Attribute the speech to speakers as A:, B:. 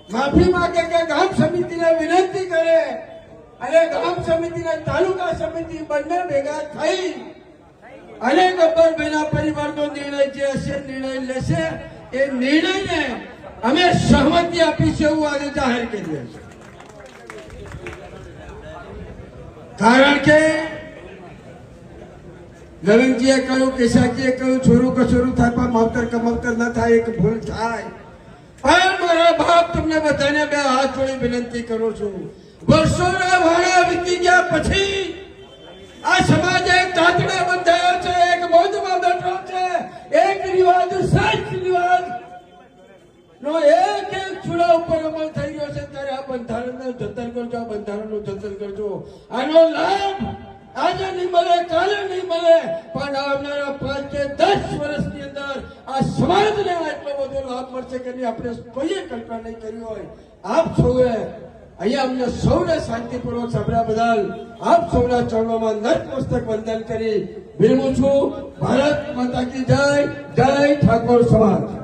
A: માફી માંગે કે ગામ સમિતિને વિનંતી કરે અને ગામ સમિતિ અને તાલુકા સમિતિ બંને ભેગા થઈ અને ગબ્બરભાઈના પરિવારનો નિર્ણય જે હશે નિર્ણય લેશે એ નિર્ણયને અમે સહમતિ આપીશું એવું આજે જાહેર કરીએ છીએ। કારણ કે નવીનજીએ કહ્યું, કેશાજીએ કહ્યું, છોરું કછોરું થાય પણ માવતર કમાવતર ન થાય, એક ભૂલ થાય। પણ મારા બાપ તમને બધાને બે હાથ જોડી વિનંતી કરું છું, વર્ષોના વાળા વીતી ગયા પછી આ સમાજ એક તાતણા બંધાયો છે, એક મોજમાં બેઠો છે, એક રિવાજ સાચ રિવાજ નો એક ચૂડા ઉપર અમલ થઈ રહ્યો છે। ત્યારે આ બંધારણનું જતન કરજો, આ બંધારણનું જતન કરજો। આનો લાભ આજે નહીં મળે, કાલે નહીં મળે, પણ આવનારા 5 કે 10 વર્ષની અંદર આ સમાજને આટલો બધો લાભ મળશે કે નહીં આપણે કોઈએ કલ્પના નહીં કરી હોય। આપ સૌએ અહીંયા અમને સૌને શાંતિપૂર્વક સાંભળ્યા બદલ આપ સૌના ચરણોમાં નતમસ્તક વંદન કરી વિરમું છું। ભારત માતા કી જય, જય ઠાકોર સમાજ।